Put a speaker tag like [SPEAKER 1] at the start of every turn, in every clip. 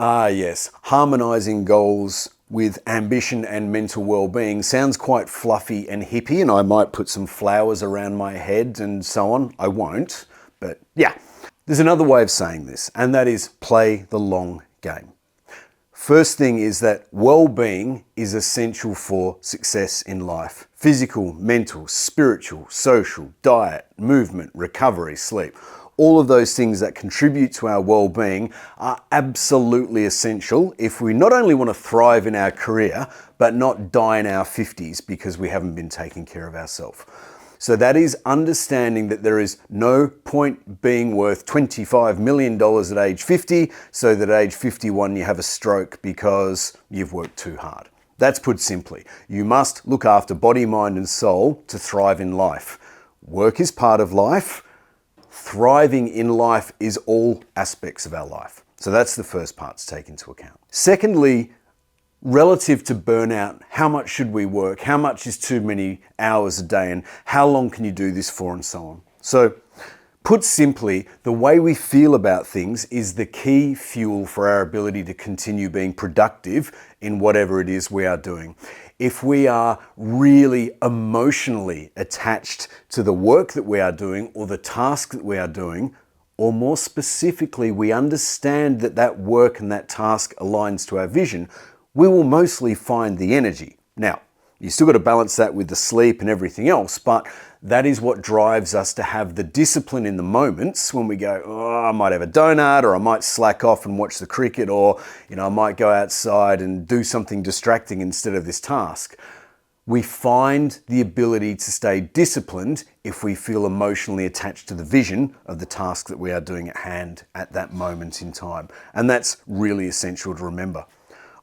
[SPEAKER 1] Ah, yes. Harmonizing goals with ambition and mental well-being sounds quite fluffy and hippie, and I might put some flowers around my head and so on. I won't, but yeah. There's another way of saying this, and that is play the long game. First thing is that well-being is essential for success in life. Physical, mental, spiritual, social, diet, movement, recovery, sleep. All of those things that contribute to our well-being are absolutely essential if we not only want to thrive in our career, but not die in our 50s because we haven't been taking care of ourselves. So that is understanding that there is no point being worth $25 million at age 50, so that at age 51 you have a stroke because you've worked too hard. That's put simply. You must look after body, mind and soul to thrive in life. Work is part of life. Thriving in life is all aspects of our life. So that's the first part to take into account. Secondly, relative to burnout, how much should we work? How much is too many hours a day? And how long can you do this for and so on? So put simply, the way we feel about things is the key fuel for our ability to continue being productive in whatever it is we are doing. If we are really emotionally attached to the work that we are doing or the task that we are doing, or more specifically, we understand that that work and that task aligns to our vision, we will mostly find the energy. Now, you still got to balance that with the sleep and everything else, but that is what drives us to have the discipline in the moments when we go, oh, I might have a donut, or I might slack off and watch the cricket, or I might go outside and do something distracting instead of this task. We find the ability to stay disciplined if we feel emotionally attached to the vision of the task that we are doing at hand at that moment in time. And that's really essential to remember.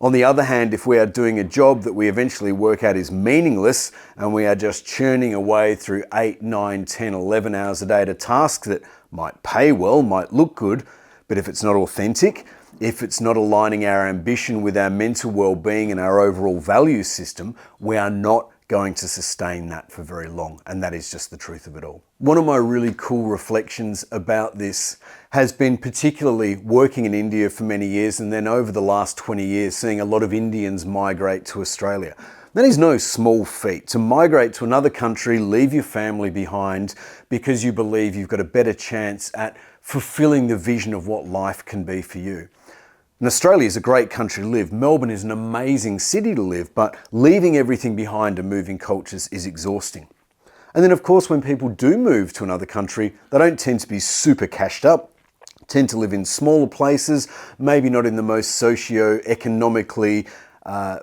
[SPEAKER 1] On the other hand, if we are doing a job that we eventually work out is meaningless and we are just churning away through 8, 9, 10, 11 hours a day at a task that might pay well, might look good, but if it's not authentic, if it's not aligning our ambition with our mental well-being and our overall value system, we are not going to sustain that for very long. And that is just the truth of it all. One of my really cool reflections about this has been particularly working in India for many years, and then over the last 20 years, seeing a lot of Indians migrate to Australia. That is no small feat, to migrate to another country, leave your family behind because you believe you've got a better chance at fulfilling the vision of what life can be for you. And Australia is a great country to live. Melbourne is an amazing city to live, but leaving everything behind and moving cultures is exhausting. And then of course, when people do move to another country, they don't tend to be super cashed up, tend to live in smaller places, maybe not in the most socio-economically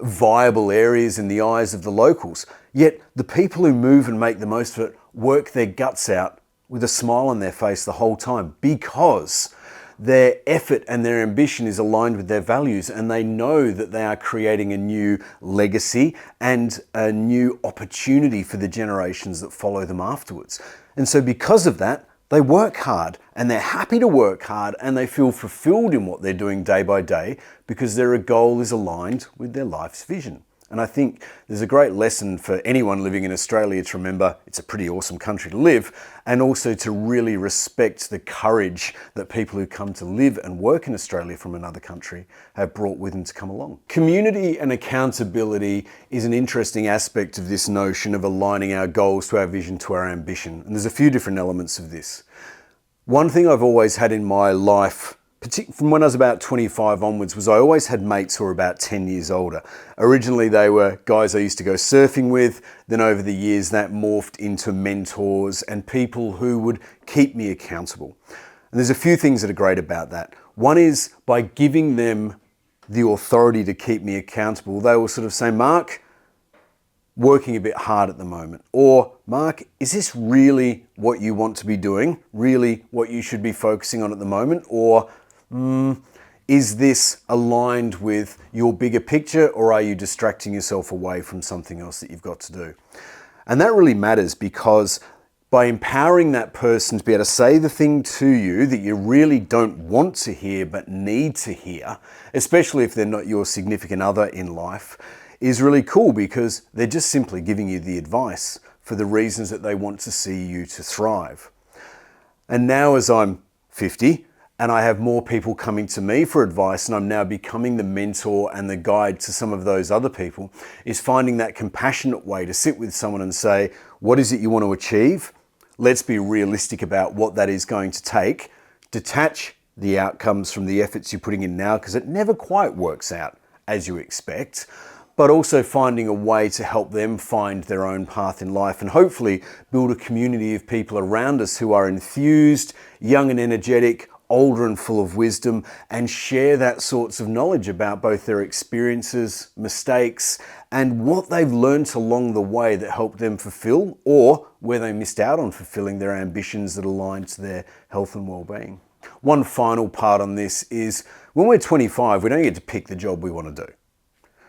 [SPEAKER 1] viable areas in the eyes of the locals. Yet the people who move and make the most of it work their guts out with a smile on their face the whole time because their effort and their ambition is aligned with their values, and they know that they are creating a new legacy and a new opportunity for the generations that follow them afterwards. And so because of that, they work hard and they're happy to work hard and they feel fulfilled in what they're doing day by day because their goal is aligned with their life's vision. And I think there's a great lesson for anyone living in Australia to remember it's a pretty awesome country to live, and also to really respect the courage that people who come to live and work in Australia from another country have brought with them to come along. Community and accountability is an interesting aspect of this notion of aligning our goals to our vision, to our ambition. And there's a few different elements of this. One thing I've always had in my life, from when I was about 25 onwards, was I always had mates who were about 10 years older. Originally, they were guys I used to go surfing with. Then over the years, that morphed into mentors and people who would keep me accountable. And there's a few things that are great about that. One is by giving them the authority to keep me accountable, they will sort of say, Mark, working a bit hard at the moment. Or, Mark, is this really what you want to be doing? Really what you should be focusing on at the moment? Or, is this aligned with your bigger picture, or are you distracting yourself away from something else that you've got to do? And that really matters, because by empowering that person to be able to say the thing to you that you really don't want to hear but need to hear, especially if they're not your significant other in life, is really cool, because they're just simply giving you the advice for the reasons that they want to see you to thrive. And now, as I'm 50, and I have more people coming to me for advice, and I'm now becoming the mentor and the guide to some of those other people, is finding that compassionate way to sit with someone and say, what is it you want to achieve? Let's be realistic about what that is going to take. Detach the outcomes from the efforts you're putting in now, because it never quite works out as you expect, but also finding a way to help them find their own path in life and hopefully build a community of people around us who are enthused, young and energetic, older and full of wisdom, and share that sorts of knowledge about both their experiences, mistakes, and what they've learned along the way that helped them fulfill, or where they missed out on fulfilling their ambitions that aligned to their health and well-being. One final part on this is when we're 25, we don't get to pick the job we want to do.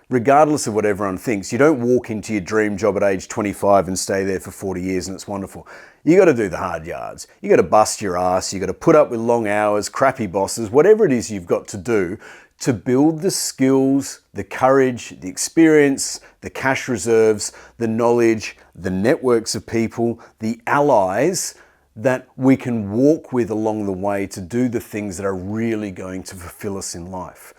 [SPEAKER 1] Regardless of what everyone thinks, you don't walk into your dream job at age 25 and stay there for 40 years and it's wonderful. You got to do the hard yards. You got to bust your ass. You got to put up with long hours, crappy bosses, whatever it is you've got to do to build the skills, the courage, the experience, the cash reserves, the knowledge, the networks of people, the allies that we can walk with along the way to do the things that are really going to fulfill us in life.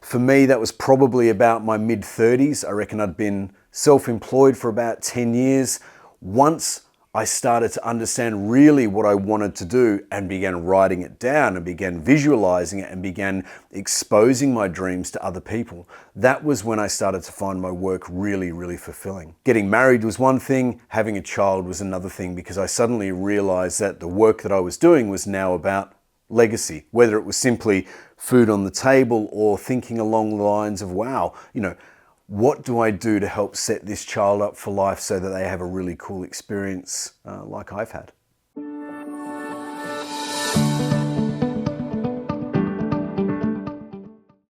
[SPEAKER 1] For me, that was probably about my mid-30s. I reckon I'd been self-employed for about 10 years. Once I started to understand really what I wanted to do and began writing it down and began visualizing it and began exposing my dreams to other people, that was when I started to find my work really, really fulfilling. Getting married was one thing, having a child was another thing, because I suddenly realized that the work that I was doing was now about legacy, whether it was simply food on the table or thinking along the lines of, wow, what do I do to help set this child up for life so that they have a really cool experience like I've had?